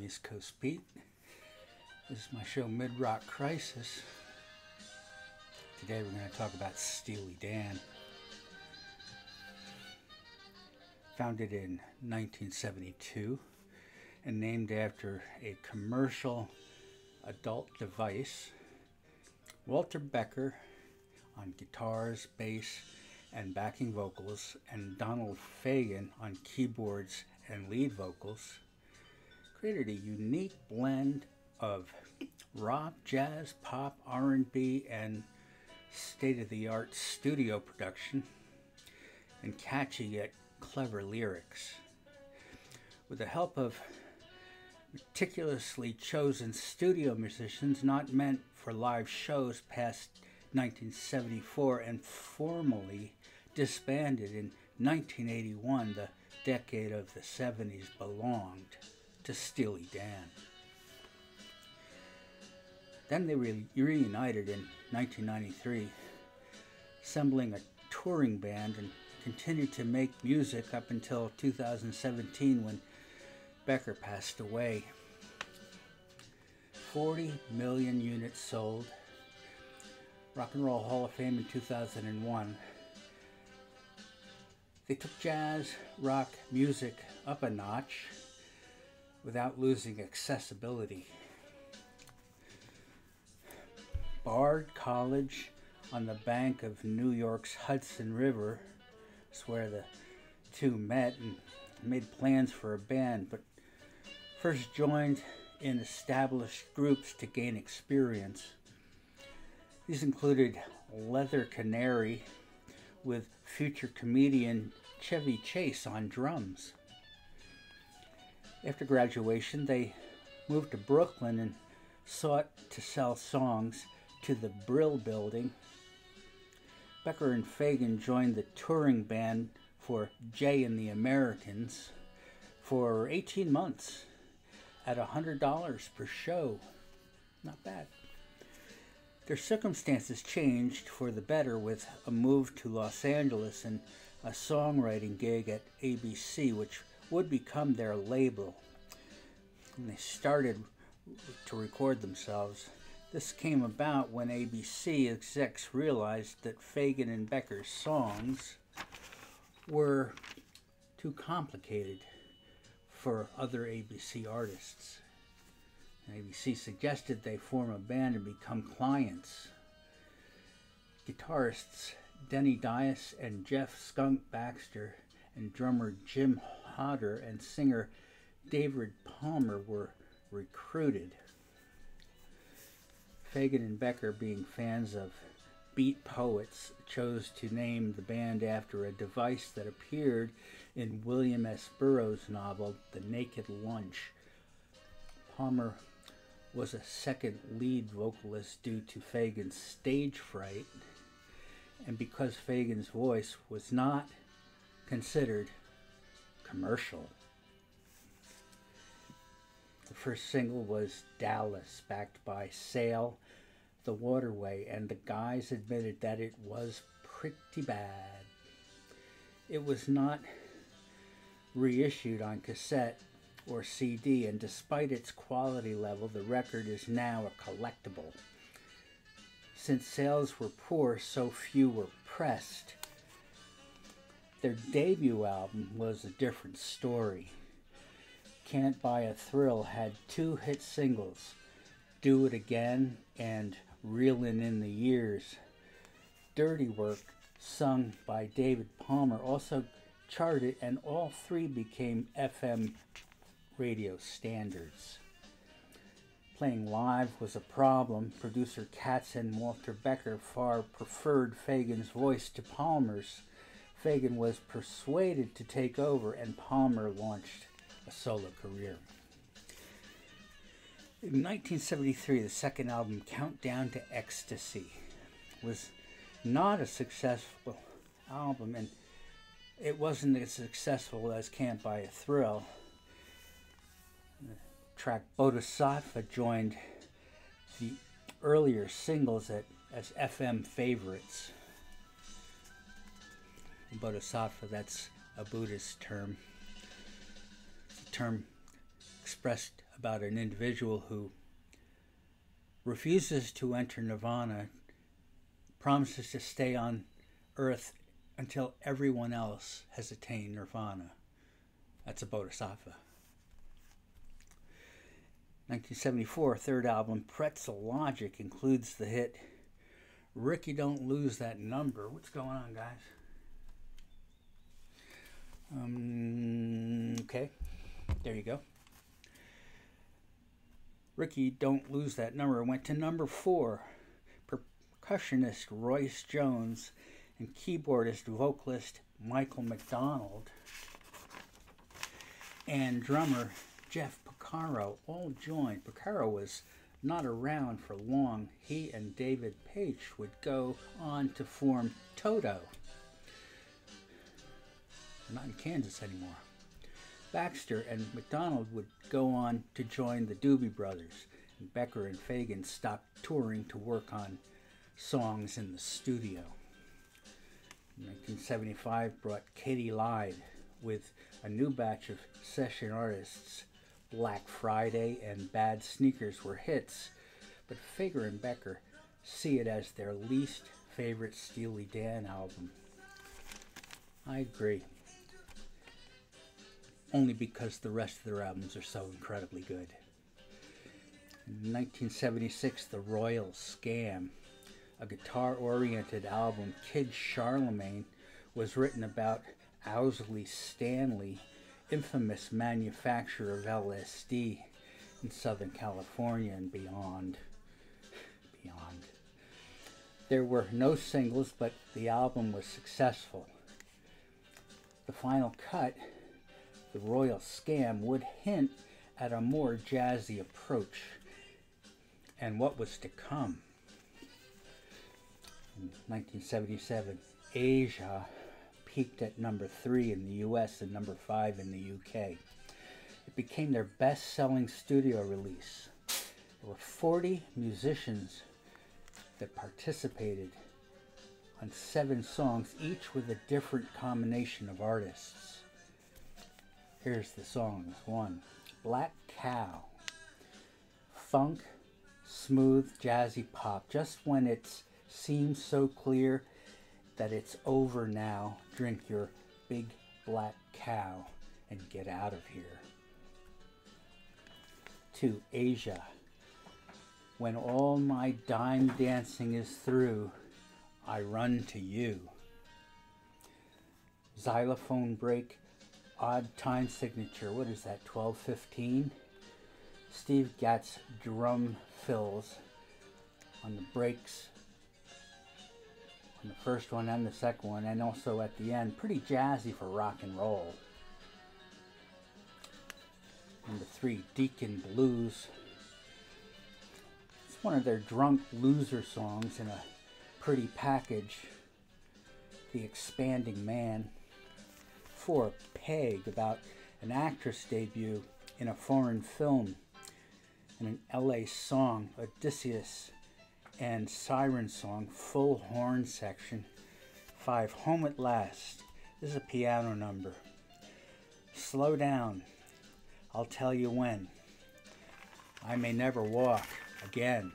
East Coast Pete. This is my show, Mid-Rock Crisis. Today we're going to talk about Steely Dan. Founded in 1972 and named after a commercial adult device, Walter Becker on guitars, bass, and backing vocals, and Donald Fagen on keyboards and lead vocals, created a unique blend of rock, jazz, pop, R&B, and state-of-the-art studio production, and catchy yet clever lyrics. With the help of meticulously chosen studio musicians not meant for live shows past 1974 and formally disbanded in 1981, the decade of the 70s belonged to Steely Dan. Then they reunited in 1993, assembling a touring band, and continued to make music up until 2017 when Becker passed away. 40 million units sold. Rock and Roll Hall of Fame in 2001. They took jazz, rock music up a notch without losing accessibility. Bard College on the bank of New York's Hudson River is where the two met and made plans for a band, but first joined in established groups to gain experience. These included Leather Canary with future comedian Chevy Chase on drums. After graduation, they moved to Brooklyn and sought to sell songs to the Brill Building. Becker and Fagen joined the touring band for Jay and the Americans for 18 months at $100 per show. Not bad. Their circumstances changed for the better with a move to Los Angeles and a songwriting gig at ABC, which would become their label. And they started to record themselves. This came about when ABC execs realized that Fagen and Becker's songs were too complicated for other ABC artists. And ABC suggested they form a band and become clients. Guitarists Denny Dias and Jeff Skunk Baxter and drummer Jim Hodder and singer David Palmer were recruited. Fagen and Becker, being fans of beat poets, chose to name the band after a device that appeared in William S. Burroughs' novel The Naked Lunch. Palmer was a second lead vocalist due to Fagen's stage fright, and because Fagen's voice was not considered commercial. The first single was Dallas, backed by Sail the Waterway, and the guys admitted that it was pretty bad. It was not reissued on cassette or CD, and despite its quality level, the record is now a collectible. Since sales were poor, so few were pressed. Their debut album was a different story. Can't Buy a Thrill had two hit singles, Do It Again and Reelin' in the Years. Dirty Work, sung by David Palmer, also charted, and all three became FM radio standards. Playing live was a problem. Producer Katz and Walter Becker far preferred Fagen's voice to Palmer's. Fagen was persuaded to take over, and Palmer launched a solo career. In 1973, the second album, Countdown to Ecstasy, was not a successful album, and it wasn't as successful as Can't Buy a Thrill. The track Bodhisattva joined the earlier singles as FM favorites. Bodhisattva, that's a Buddhist term. It's a term expressed about an individual who refuses to enter nirvana, promises to stay on earth until everyone else has attained nirvana. That's a bodhisattva. 1974, third album, Pretzel Logic, includes the hit Ricky Don't Lose That Number. What's going on, guys? Okay, there you go. Ricky Don't Lose That Number went to number 4. Percussionist Royce Jones and keyboardist vocalist Michael McDonald and drummer Jeff Porcaro all joined. Porcaro was not around for long. He and David Paich would go on to form Toto. Not in Kansas anymore. Baxter and McDonald would go on to join the Doobie Brothers, and Becker and Fagen stopped touring to work on songs in the studio. 1975 brought Katie Lyde with a new batch of session artists. Black Friday and Bad Sneakers were hits, but Fager and Becker see it as their least favorite Steely Dan album. I agree. Only because the rest of their albums are so incredibly good. In 1976, The Royal Scam, a guitar-oriented album, Kid Charlemagne, was written about Owsley Stanley, infamous manufacturer of LSD in Southern California and beyond. There were no singles, but the album was successful. The final cut, The Royal Scam, would hint at a more jazzy approach and what was to come. In 1977, Asia peaked at number 3 in the US and number 5 in the UK. It became their best-selling studio release. There were 40 musicians that participated on 7 songs, each with a different combination of artists. Here's the songs. 1, Black Cow. Funk, smooth, jazzy pop. Just when it seems so clear that it's over now, drink your big black cow and get out of here. 2, Asia. When all my dime dancing is through, I run to you. Xylophone break, odd time signature. What is that, 12:15? Steve Gatt's drum fills on the breaks, on the first one and the second one, and also at the end. Pretty jazzy for rock and roll. Number 3, Deacon Blues. It's one of their drunk loser songs in a pretty package. The Expanding Man. 4, Peg, about an actress debut in a foreign film, and an LA song, Odysseus and Siren Song, full horn section. 5, Home at Last. This is a piano number. Slow Down, I'll Tell You When. I May Never Walk Again.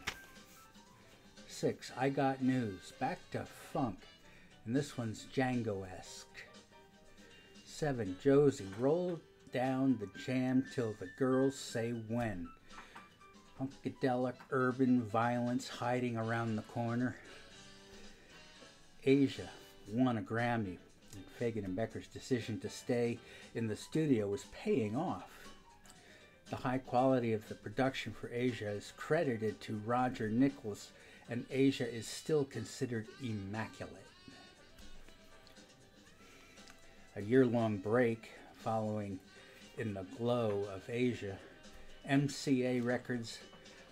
6, I Got News. Back to funk, and this one's Django-esque. 7, Josie, Roll Down the Jam Till the Girls Say When. Funkadelic urban violence hiding around the corner. Asia won a Grammy, and Fagen and Becker's decision to stay in the studio was paying off. The high quality of the production for Asia is credited to Roger Nichols, and Asia is still considered immaculate. A year-long break following In the Glow of Asia, MCA Records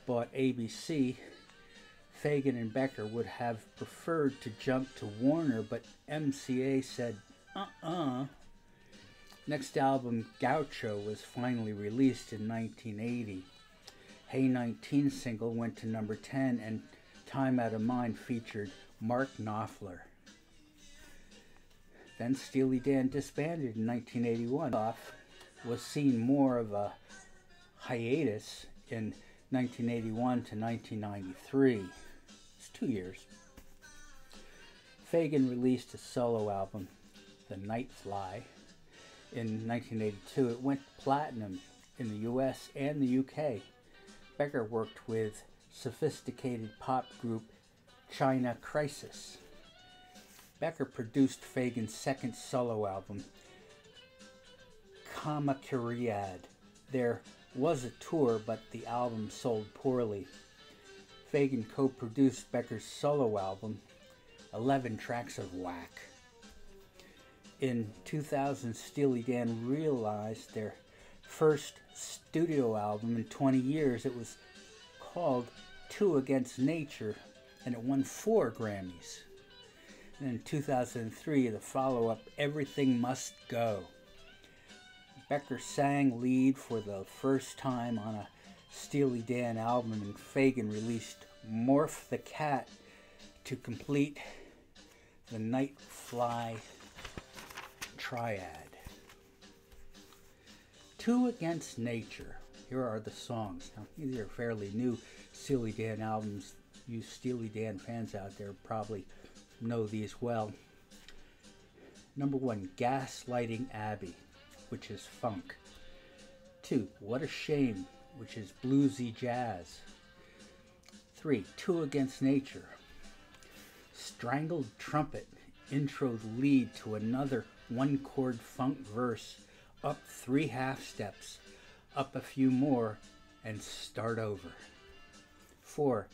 bought ABC. Fagen and Becker would have preferred to jump to Warner, but MCA said, Next album, Gaucho, was finally released in 1980. Hey 19 single went to number 10, and Time Out of Mind featured Mark Knopfler. Then Steely Dan disbanded in 1981. Was seen more of a hiatus in 1981 to 1993. It's 2 years. Fagen released a solo album, The Night Fly, in 1982. It went platinum in the US and the UK. Becker worked with sophisticated pop group China Crisis. Becker produced Fagen's second solo album, Kamakiriad. There was a tour, but the album sold poorly. Fagen co-produced Becker's solo album, 11 Tracks of Whack. In 2000, Steely Dan realized their first studio album in 20 years. It was called Two Against Nature, and it won 4 Grammys. And in 2003, the follow-up, Everything Must Go. Becker sang lead for the first time on a Steely Dan album, and Fagen released Morph the Cat to complete the Night Fly triad. Two Against Nature. Here are the songs. Now, these are fairly new Steely Dan albums. You Steely Dan fans out there probably know these well. Number 1, Gaslighting Abbey, which is funk. 2, What a Shame, which is bluesy jazz. 3, Two Against Nature. Strangled Trumpet, intro lead to another one-chord funk verse, up 3 half steps, up a few more, and start over. 4,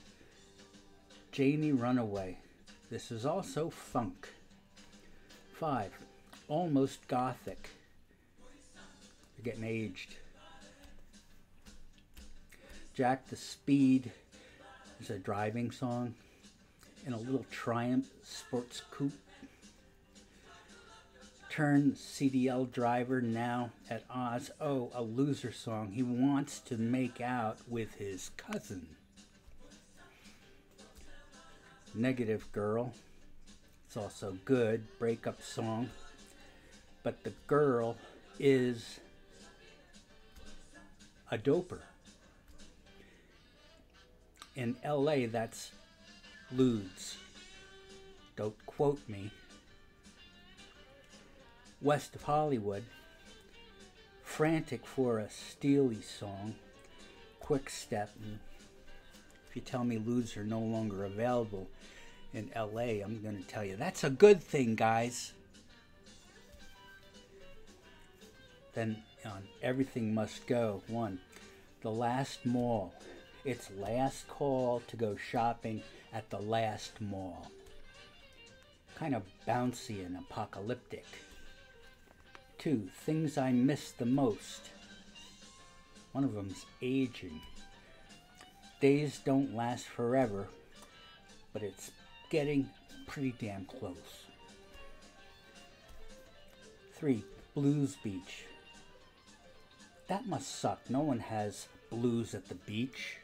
Janie Runaway. This is also funk. 5, Almost Gothic. They're getting aged. Jack the Speed is a driving song. In a little Triumph sports coupe. Turn CDL driver now at Oz. Oh, a loser song. He wants to make out with his cousin. Negative Girl. It's also good. Breakup song. But the girl is a doper. In LA, that's Ludes. Don't quote me. West of Hollywood, Frantic for a Steely song, Quick Step. And if you tell me Ludes are no longer available in LA, I'm going to tell you that's a good thing, guys. Then on Everything Must Go, 1, The Last Mall. It's last call to go shopping at the last mall. Kind of bouncy and apocalyptic. 2, Things I Miss the Most. One of them's aging. Days don't last forever, but it's getting pretty damn close. 3, Blues Beach. That must suck. No one has blues at the beach.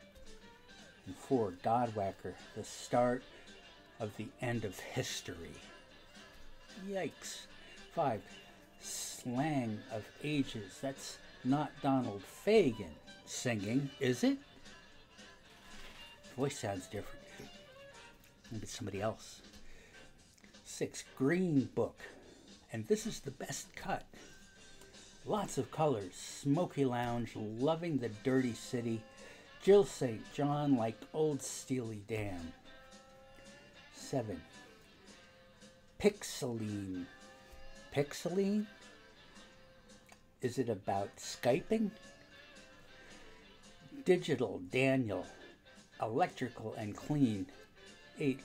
And 4, Godwhacker, the start of the end of history. Yikes. 5, Slang of Ages. That's not Donald Fagen singing, is it? Voice sounds different. Maybe it's somebody else. 6, Green Book. And this is the best cut. Lots of colors. Smoky Lounge, Loving the Dirty City. Jill St. John, Like Old Steely Dan. 7, Pixeline. Pixeline? Is it about Skyping? Digital Daniel, Electrical and Clean. 8,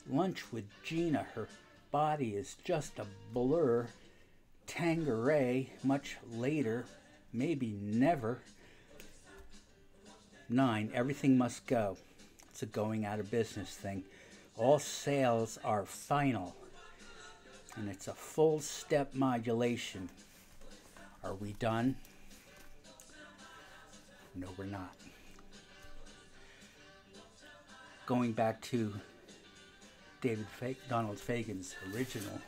Lunch with Gina. Her body is just a blur. Tangeray, Much Later, Maybe Never. 9, Everything Must Go. It's a going out of business thing. All sales are final. And it's a full step modulation. Are we done? No, we're not. Going back to Donald Fagen's original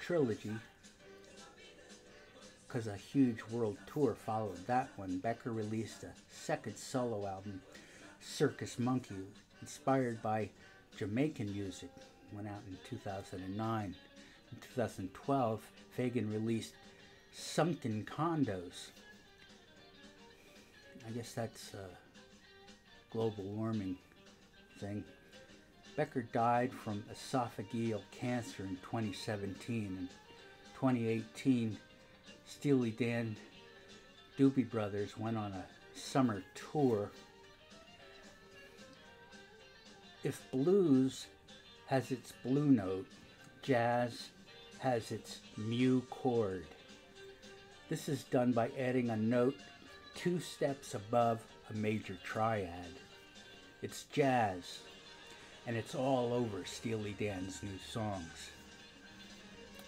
trilogy, because a huge world tour followed that one, Becker released a second solo album, Circus Monkey, inspired by Jamaican music. Went out in 2009. In 2012, Fagen released Sunken Condos. I guess that's a global warming thing. Becker died from esophageal cancer in 2017. In 2018, Steely Dan Doobie Brothers went on a summer tour. If blues has its blue note, jazz has its mu chord. This is done by adding a note 2 steps above a major triad. It's jazz, and it's all over Steely Dan's new songs.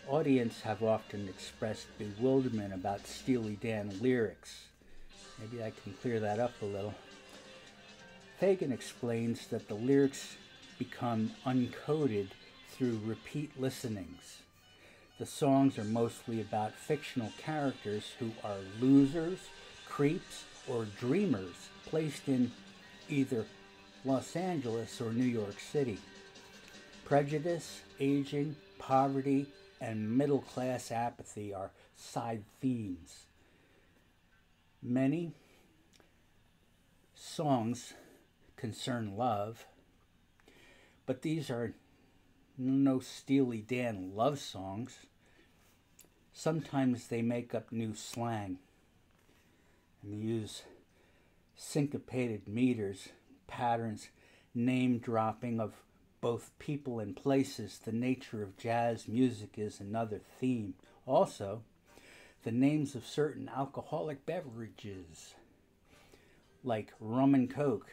Audience have often expressed bewilderment about Steely Dan lyrics. Maybe I can clear that up a little. Fagen explains that the lyrics become uncoded through repeat listenings. The songs are mostly about fictional characters who are losers, creeps, or dreamers placed in either Los Angeles or New York City. Prejudice, aging, poverty, and middle-class apathy are side themes. Many songs concern love, but these are no Steely Dan love songs. Sometimes they make up new slang and they use syncopated meters, patterns, name dropping of both people and places. The nature of jazz music is another theme. Also, the names of certain alcoholic beverages, like rum and coke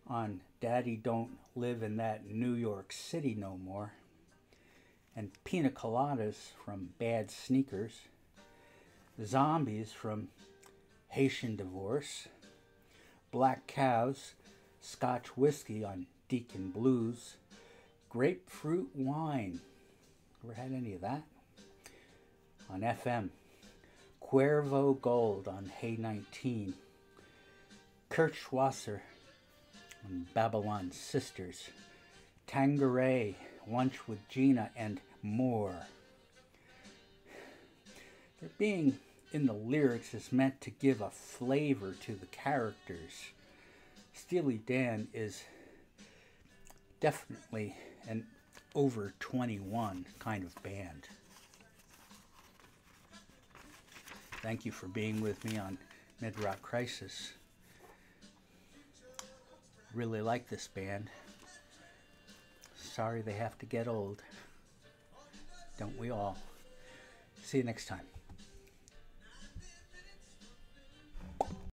on Daddy Don't Live in That New York City No More, and pina coladas from Bad Sneakers, zombies from Haitian Divorce, black cows, Scotch whiskey on Deacon Blues, grapefruit wine, ever had any of that? On FM, Cuervo Gold on Hey 19, Kurt Schwasser on Babylon Sisters, Tangeray, Lunch with Gina, and more. Their being in the lyrics is meant to give a flavor to the characters. Steely Dan is definitely an over 21 kind of band. Thank you for being with me on Midrock Crisis. Really like this band. Sorry they have to get old. Don't we all? See you next time.